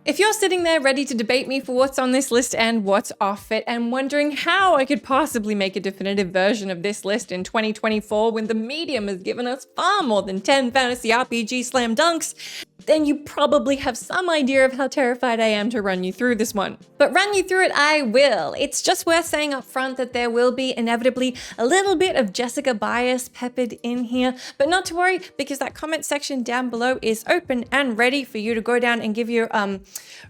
If you're sitting there ready to debate me for what's on this list and what's off it, and wondering how I could possibly make a definitive version of this list in 2024 when the medium has given us far more than 10 fantasy RPG slam dunks, then you probably have some idea of how terrified I am to run you through this one. But run you through it I will. It's just worth saying up front that there will be inevitably a little bit of Jessica bias peppered in here, but not to worry because that comment section down below is open and ready for you to go down and give your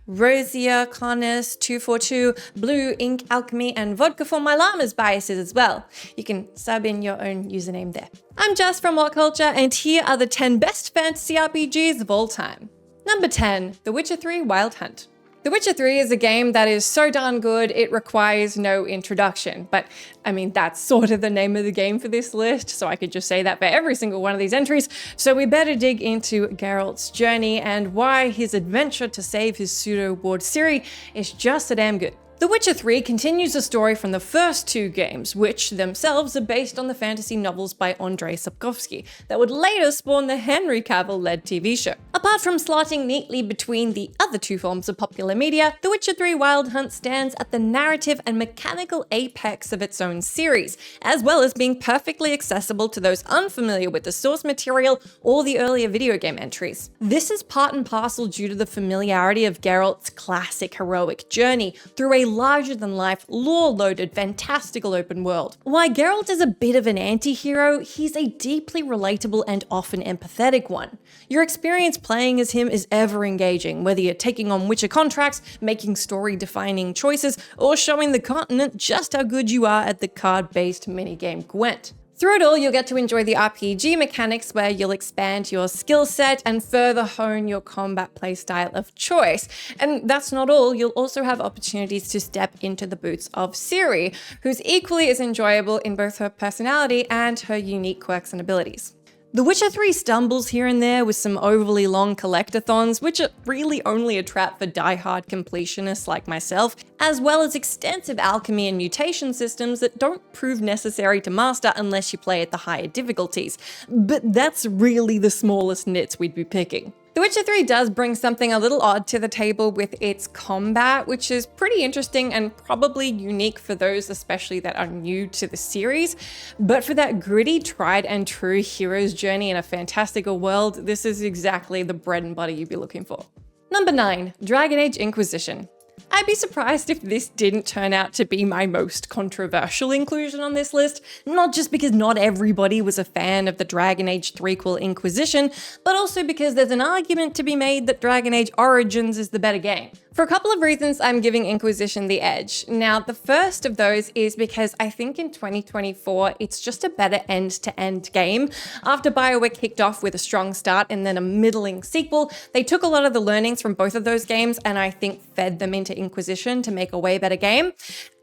Rosia, Connors, 242, Blue, Ink, Alchemy, and Vodka for my llamas biases as well. You can sub in your own username there. I'm Jess from WhatCulture, and here are the 10 best fantasy RPGs of all time. Number 10, The Witcher 3 Wild Hunt. The Witcher 3 is a game that is so darn good it requires no introduction, but I mean that's sort of the name of the game for this list, so I could just say that for every single one of these entries, so we better dig into Geralt's journey and why his adventure to save his pseudo-ward Ciri is just so damn good. The Witcher 3 continues the story from the first two games, which themselves are based on the fantasy novels by Andrzej Sapkowski, that would later spawn the Henry Cavill-led TV show. Apart from slotting neatly between the other two forms of popular media, The Witcher 3 Wild Hunt stands at the narrative and mechanical apex of its own series, as well as being perfectly accessible to those unfamiliar with the source material or the earlier video game entries. This is part and parcel due to the familiarity of Geralt's classic heroic journey through a larger-than-life, lore-loaded, fantastical open world. While Geralt is a bit of an anti-hero, he's a deeply relatable and often empathetic one. Your experience playing as him is ever engaging, whether you're taking on Witcher contracts, making story-defining choices, or showing the continent just how good you are at the card-based minigame Gwent. Through it all, you'll get to enjoy the RPG mechanics where you'll expand your skill set and further hone your combat playstyle of choice. And that's not all, you'll also have opportunities to step into the boots of Ciri, who's equally as enjoyable in both her personality and her unique quirks and abilities. The Witcher 3 stumbles here and there with some overly long collectathons, which are really only a trap for die-hard completionists like myself, as well as extensive alchemy and mutation systems that don't prove necessary to master unless you play at the higher difficulties. But that's really the smallest nits we'd be picking. The Witcher 3 does bring something a little odd to the table with its combat, which is pretty interesting and probably unique for those especially that are new to the series. But for that gritty, tried and true hero's journey in a fantastical world, this is exactly the bread and butter you'd be looking for. Number 9, Dragon Age Inquisition. I'd be surprised if this didn't turn out to be my most controversial inclusion on this list, not just because not everybody was a fan of the Dragon Age threequel Inquisition, but also because there's an argument to be made that Dragon Age Origins is the better game. For a couple of reasons, I'm giving Inquisition the edge. Now, the first of those is because I think in 2024, it's just a better end-to-end game. After BioWare kicked off with a strong start and then a middling sequel, they took a lot of the learnings from both of those games and I think fed them into Inquisition to make a way better game.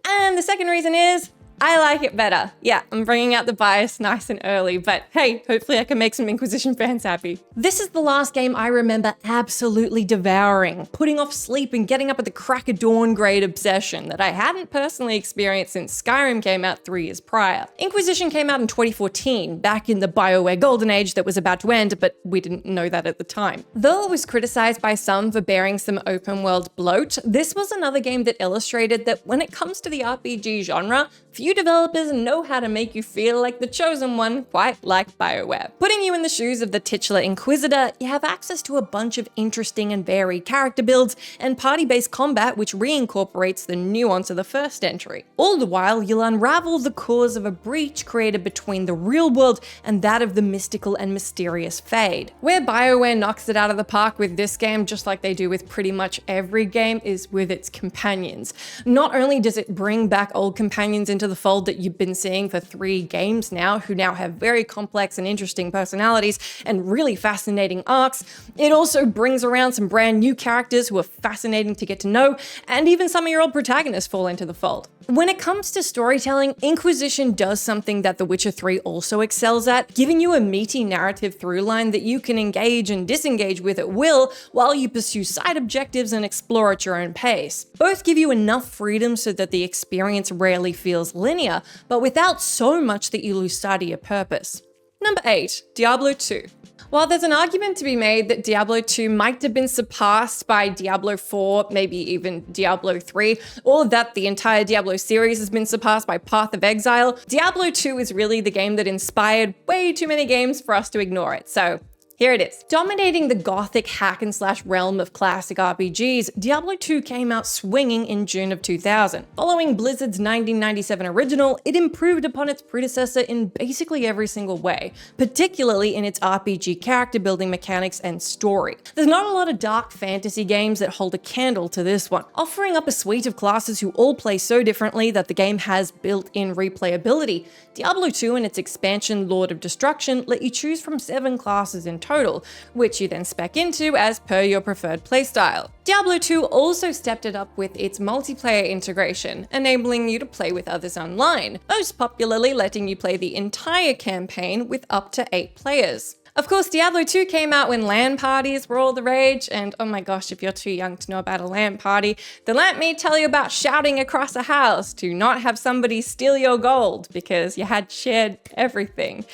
And the second reason is, I like it better. Yeah, I'm bringing out the bias nice and early, but hey, hopefully I can make some Inquisition fans happy. This is the last game I remember absolutely devouring, putting off sleep and getting up at the crack of dawn grade obsession that I hadn't personally experienced since Skyrim came out 3 years prior. Inquisition came out in 2014, back in the BioWare golden age that was about to end, but we didn't know that at the time. Though it was criticized by some for bearing some open world bloat, this was another game that illustrated that when it comes to the RPG genre, few developers know how to make you feel like the chosen one, quite like BioWare. Putting you in the shoes of the titular Inquisitor, you have access to a bunch of interesting and varied character builds and party-based combat which reincorporates the nuance of the first entry. All the while, you'll unravel the cause of a breach created between the real world and that of the mystical and mysterious Fade. Where BioWare knocks it out of the park with this game, just like they do with pretty much every game, is with its companions. Not only does it bring back old companions into the fold that you've been seeing for 3 games now, who now have very complex and interesting personalities and really fascinating arcs, it also brings around some brand new characters who are fascinating to get to know, and even some of your old protagonists fall into the fold. When it comes to storytelling, Inquisition does something that The Witcher 3 also excels at, giving you a meaty narrative through line that you can engage and disengage with at will while you pursue side objectives and explore at your own pace. Both give you enough freedom so that the experience rarely feels linear, but without so much that you lose sight of your purpose. Number 8, Diablo II. While there's an argument to be made that Diablo 2 might have been surpassed by Diablo 4, maybe even Diablo 3, or that the entire Diablo series has been surpassed by Path of Exile, Diablo 2 is really the game that inspired way too many games for us to ignore it. So here it is. Dominating the gothic hack and slash realm of classic RPGs, Diablo 2 came out swinging in June of 2000. Following Blizzard's 1997 original, it improved upon its predecessor in basically every single way, particularly in its RPG character building mechanics and story. There's not a lot of dark fantasy games that hold a candle to this one, offering up a suite of classes who all play so differently that the game has built-in replayability. Diablo 2 and its expansion Lord of Destruction let you choose from 7 classes in total, which you then spec into as per your preferred playstyle. Diablo 2 also stepped it up with its multiplayer integration, enabling you to play with others online, most popularly letting you play the entire campaign with up to 8 players. Of course, Diablo 2 came out when LAN parties were all the rage, and oh my gosh, if you're too young to know about a LAN party, then let me tell you about shouting across a house to not have somebody steal your gold because you had shared everything.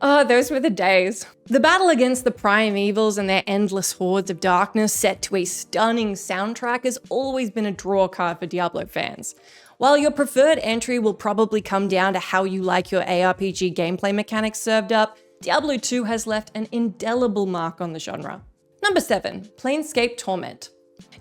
Oh, those were the days. The battle against the primevals and their endless hordes of darkness set to a stunning soundtrack has always been a draw card for Diablo fans. While your preferred entry will probably come down to how you like your ARPG gameplay mechanics served up, Diablo 2 has left an indelible mark on the genre. Number 7, Planescape Torment.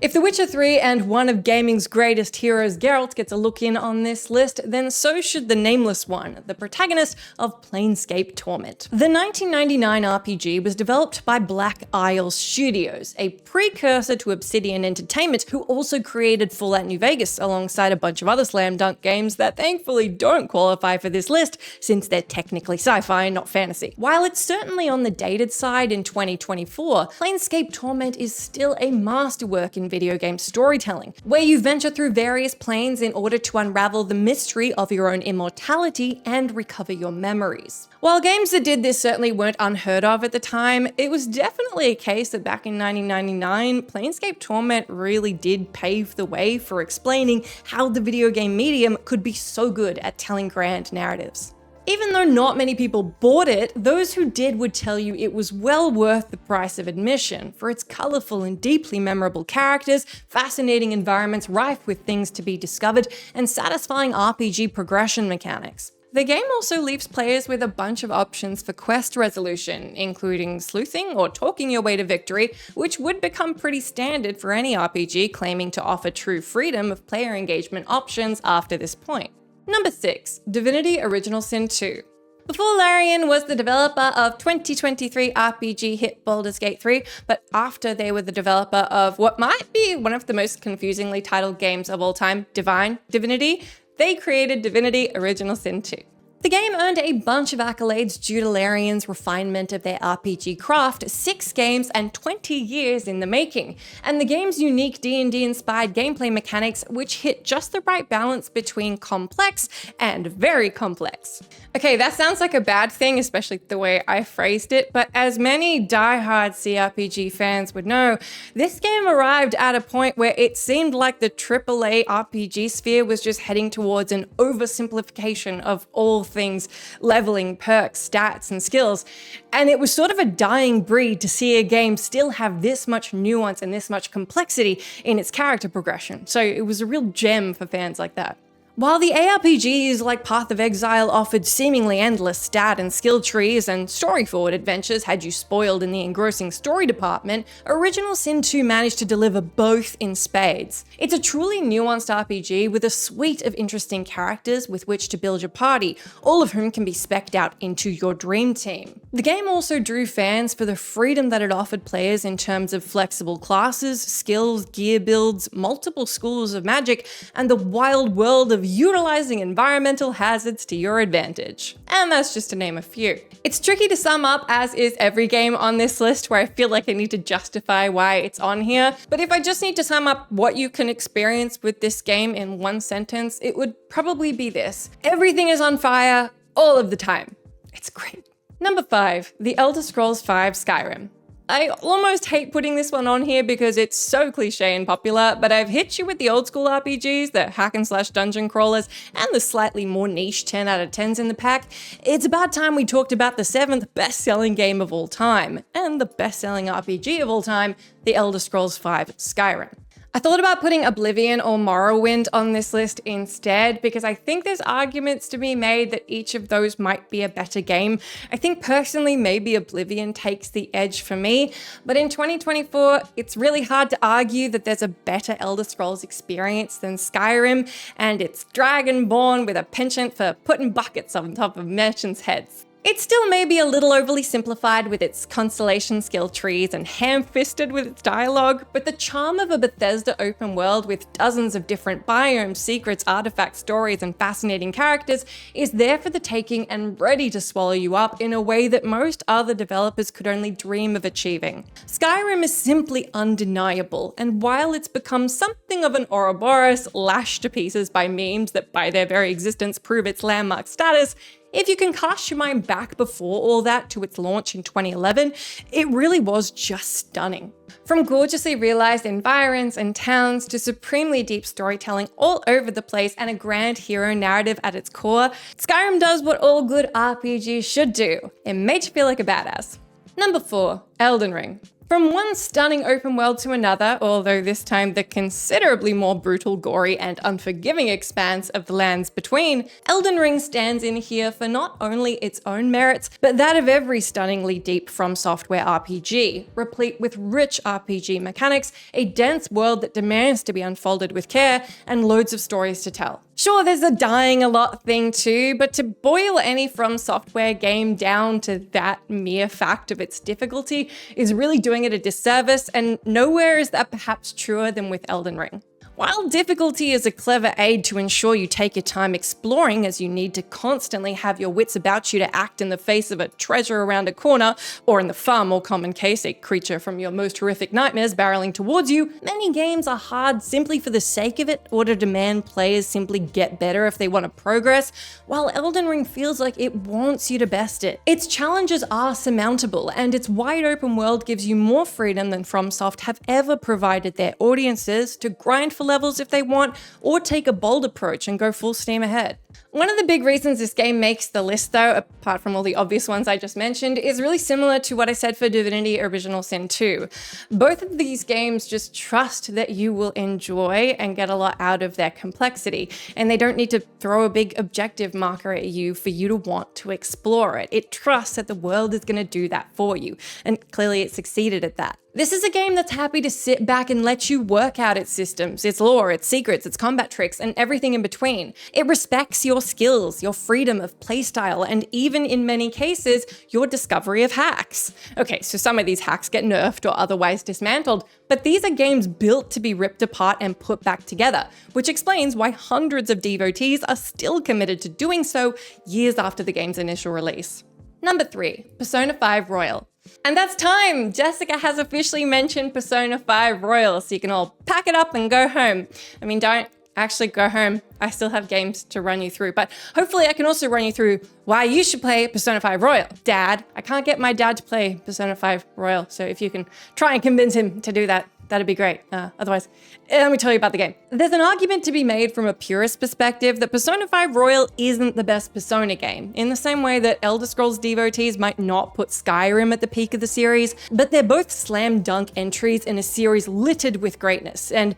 If The Witcher 3 and one of gaming's greatest heroes, Geralt, gets a look in on this list, then so should the Nameless One, the protagonist of Planescape Torment. The 1999 RPG was developed by Black Isle Studios, a precursor to Obsidian Entertainment, who also created Fallout New Vegas alongside a bunch of other slam dunk games that thankfully don't qualify for this list, since they're technically sci-fi and not fantasy. While it's certainly on the dated side in 2024, Planescape Torment is still a masterwork in video game storytelling, where you venture through various planes in order to unravel the mystery of your own immortality and recover your memories. While games that did this certainly weren't unheard of at the time, it was definitely a case that back in 1999, Planescape Torment really did pave the way for explaining how the video game medium could be so good at telling grand narratives. Even though not many people bought it, those who did would tell you it was well worth the price of admission for its colorful and deeply memorable characters, fascinating environments rife with things to be discovered, and satisfying RPG progression mechanics. The game also leaves players with a bunch of options for quest resolution, including sleuthing or talking your way to victory, which would become pretty standard for any RPG claiming to offer true freedom of player engagement options after this point. Number 6, Divinity Original Sin 2. Before Larian was the developer of 2023 RPG hit Boulders Gate 3, but after they were the developer of what might be one of the most confusingly titled games of all time, Divinity, they created Divinity Original Sin 2. The game earned a bunch of accolades due to Larian's refinement of their RPG craft, 6 games and 20 years in the making, and the game's unique D&D inspired gameplay mechanics which hit just the right balance between complex and very complex. Okay, that sounds like a bad thing, especially the way I phrased it, but as many diehard CRPG fans would know, this game arrived at a point where it seemed like the AAA RPG sphere was just heading towards an oversimplification of all things leveling, perks, stats, and skills. And it was sort of a dying breed to see a game still have this much nuance and this much complexity in its character progression. So it was a real gem for fans like that. While the ARPGs like Path of Exile offered seemingly endless stat and skill trees and story-forward adventures had you spoiled in the engrossing story department, Original Sin 2 managed to deliver both in spades. It's a truly nuanced RPG with a suite of interesting characters with which to build your party, all of whom can be specced out into your dream team. The game also drew fans for the freedom that it offered players in terms of flexible classes, skills, gear builds, multiple schools of magic, and the wild world of utilizing environmental hazards to your advantage. And that's just to name a few. It's tricky to sum up, as is every game on this list, where I feel like I need to justify why it's on here. But if I just need to sum up what you can experience with this game in one sentence, it would probably be this: everything is on fire all of the time. It's great. Number 5, The Elder Scrolls V Skyrim. I almost hate putting this one on here because it's so cliche and popular, but I've hit you with the old school RPGs, the hack and slash dungeon crawlers, and the slightly more niche 10 out of 10s in the pack. It's about time we talked about the 7th best-selling game of all time, and the best-selling RPG of all time, The Elder Scrolls V Skyrim. I thought about putting Oblivion or Morrowind on this list instead because I think there's arguments to be made that each of those might be a better game. I think personally maybe Oblivion takes the edge for me, but in 2024 it's really hard to argue that there's a better Elder Scrolls experience than Skyrim, and it's dragonborn with a penchant for putting buckets on top of merchants' heads. It still may be a little overly simplified with its constellation skill trees and ham-fisted with its dialogue, but the charm of a Bethesda open world with dozens of different biomes, secrets, artifacts, stories, and fascinating characters is there for the taking and ready to swallow you up in a way that most other developers could only dream of achieving. Skyrim is simply undeniable, and while it's become something of an Ouroboros lashed to pieces by memes that by their very existence prove its landmark status, if you can cast your mind back before all that to its launch in 2011, it really was just stunning. From gorgeously realized environs and towns to supremely deep storytelling all over the place and a grand hero narrative at its core, Skyrim does what all good RPGs should do. It makes you feel like a badass. Number 4, Elden Ring. From one stunning open world to another, although this time the considerably more brutal, gory, and unforgiving expanse of the lands between, Elden Ring stands in here for not only its own merits, but that of every stunningly deep From Software RPG, replete with rich RPG mechanics, a dense world that demands to be unfolded with care, and loads of stories to tell. Sure, there's a dying a lot thing too, but to boil any From Software game down to that mere fact of its difficulty is really doing it a disservice, and nowhere is that perhaps truer than with Elden Ring. While difficulty is a clever aid to ensure you take your time exploring, as you need to constantly have your wits about you to act in the face of a treasure around a corner, or in the far more common case, a creature from your most horrific nightmares barreling towards you, many games are hard simply for the sake of it or to demand players simply get better if they want to progress, while Elden Ring feels like it wants you to best it. Its challenges are surmountable, and its wide open world gives you more freedom than FromSoft have ever provided their audiences to grind for levels if they want, or take a bold approach and go full steam ahead. One of the big reasons this game makes the list though, apart from all the obvious ones I just mentioned, is really similar to what I said for Divinity Original Sin 2. Both of these games just trust that you will enjoy and get a lot out of their complexity, and they don't need to throw a big objective marker at you for you to want to explore it. It trusts that the world is going to do that for you, and clearly it succeeded at that. This is a game that's happy to sit back and let you work out its systems, its lore, its secrets, its combat tricks, and everything in between. It respects your skills, your freedom of playstyle, and even in many cases, your discovery of hacks. Okay, so some of these hacks get nerfed or otherwise dismantled, but these are games built to be ripped apart and put back together, which explains why hundreds of devotees are still committed to doing so years after the game's initial release. Number 3, Persona 5 Royal. And that's time! Jessica has officially mentioned Persona 5 Royal, so you can all pack it up and go home. I mean, don't actually go home. I still have games to run you through, but hopefully I can also run you through why you should play Persona 5 Royal. Dad, I can't get my dad to play Persona 5 Royal, so if you can try and convince him to do that, that'd be great. Otherwise, let me tell you about the game. There's an argument to be made from a purist perspective that Persona 5 Royal isn't the best Persona game, in the same way that Elder Scrolls devotees might not put Skyrim at the peak of the series, but they're both slam dunk entries in a series littered with greatness, and,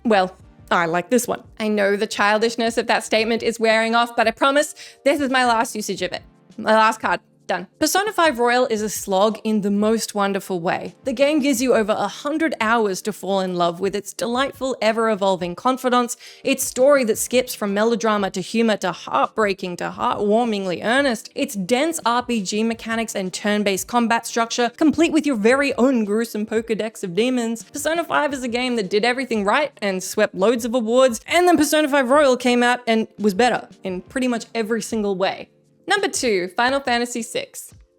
well, I like this one. I know the childishness of that statement is wearing off, but I promise this is my last usage of it. My last card. Done. Persona 5 Royal is a slog in the most wonderful way. The game gives you over 100 hours to fall in love with its delightful, ever-evolving confidants, its story that skips from melodrama to humor to heartbreaking to heartwarmingly earnest, its dense RPG mechanics and turn-based combat structure, complete with your very own gruesome Pokédex of demons. Persona 5 is a game that did everything right and swept loads of awards, and then Persona 5 Royal came out and was better in pretty much every single way. Number 2, Final Fantasy VI.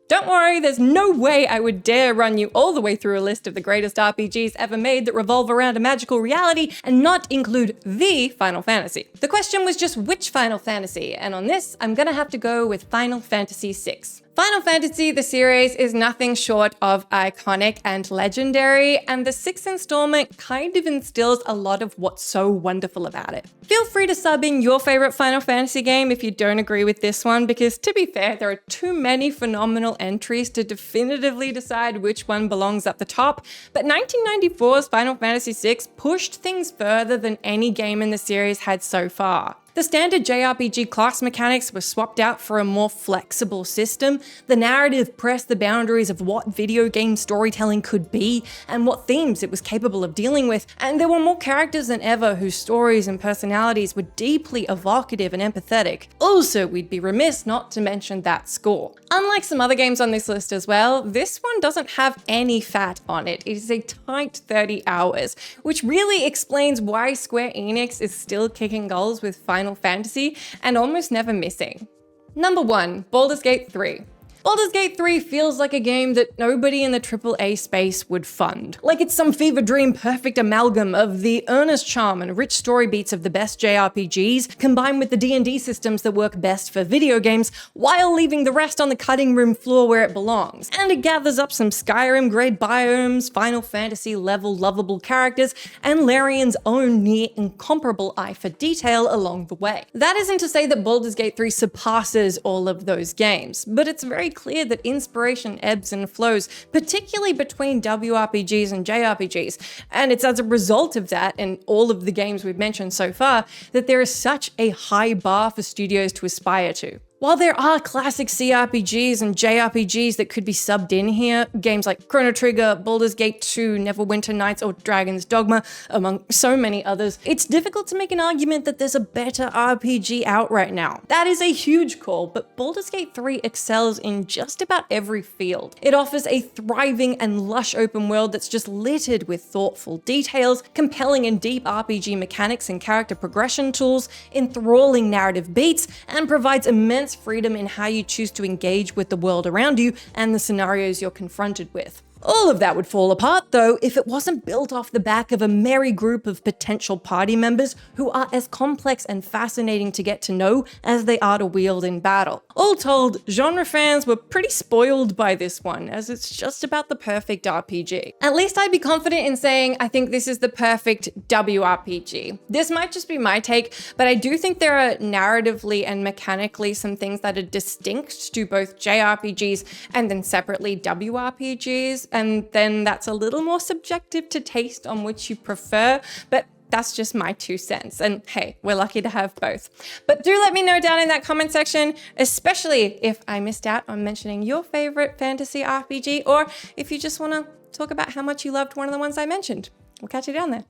Don't worry, there's no way I would dare run you all the way through a list of the greatest RPGs ever made that revolve around a magical reality and not include the Final Fantasy. The question was just which Final Fantasy, and on this, I'm gonna have to go with Final Fantasy VI. Final Fantasy, the series, is nothing short of iconic and legendary, and the 6th installment kind of instills a lot of what's so wonderful about it. Feel free to sub in your favorite Final Fantasy game if you don't agree with this one, because to be fair, there are too many phenomenal entries to definitively decide which one belongs at the top, but 1994's Final Fantasy VI pushed things further than any game in the series had so far. The standard JRPG class mechanics were swapped out for a more flexible system, the narrative pressed the boundaries of what video game storytelling could be and what themes it was capable of dealing with, and there were more characters than ever whose stories and personalities were deeply evocative and empathetic. Also, we'd be remiss not to mention that score. Unlike some other games on this list as well, this one doesn't have any fat on it. It is a tight 30 hours, which really explains why Square Enix is still kicking goals with Final Fantasy and almost never missing. Number 1, Boulders Gate 3. Boulders Gate 3 feels like a game that nobody in the AAA space would fund. Like it's some fever dream perfect amalgam of the earnest charm and rich story beats of the best JRPGs, combined with the D&D systems that work best for video games, while leaving the rest on the cutting room floor where it belongs. And it gathers up some Skyrim grade biomes, Final Fantasy level lovable characters, and Larian's own near incomparable eye for detail along the way. That isn't to say that Boulders Gate 3 surpasses all of those games, but it's very clear that inspiration ebbs and flows, particularly between WRPGs and JRPGs. And it's as a result of that, and all of the games we've mentioned so far, that there is such a high bar for studios to aspire to. While there are classic CRPGs and JRPGs that could be subbed in here, games like Chrono Trigger, Baldur's Gate 2, Neverwinter Nights, or Dragon's Dogma, among so many others, it's difficult to make an argument that there's a better RPG out right now. That is a huge call, but Baldur's Gate 3 excels in just about every field. It offers a thriving and lush open world that's just littered with thoughtful details, compelling and deep RPG mechanics and character progression tools, enthralling narrative beats, and provides immense freedom in how you choose to engage with the world around you and the scenarios you're confronted with. All of that would fall apart, though, if it wasn't built off the back of a merry group of potential party members who are as complex and fascinating to get to know as they are to wield in battle. All told, genre fans were pretty spoiled by this one, as it's just about the perfect RPG. At least I'd be confident in saying I think this is the perfect WRPG. This might just be my take, but I do think there are narratively and mechanically some things that are distinct to both JRPGs and then separately WRPGs. And then that's a little more subjective to taste on which you prefer, but that's just my 2 cents. And hey, we're lucky to have both. But do let me know down in that comment section, especially if I missed out on mentioning your favorite fantasy RPG, or if you just want to talk about how much you loved one of the ones I mentioned. We'll catch you down there.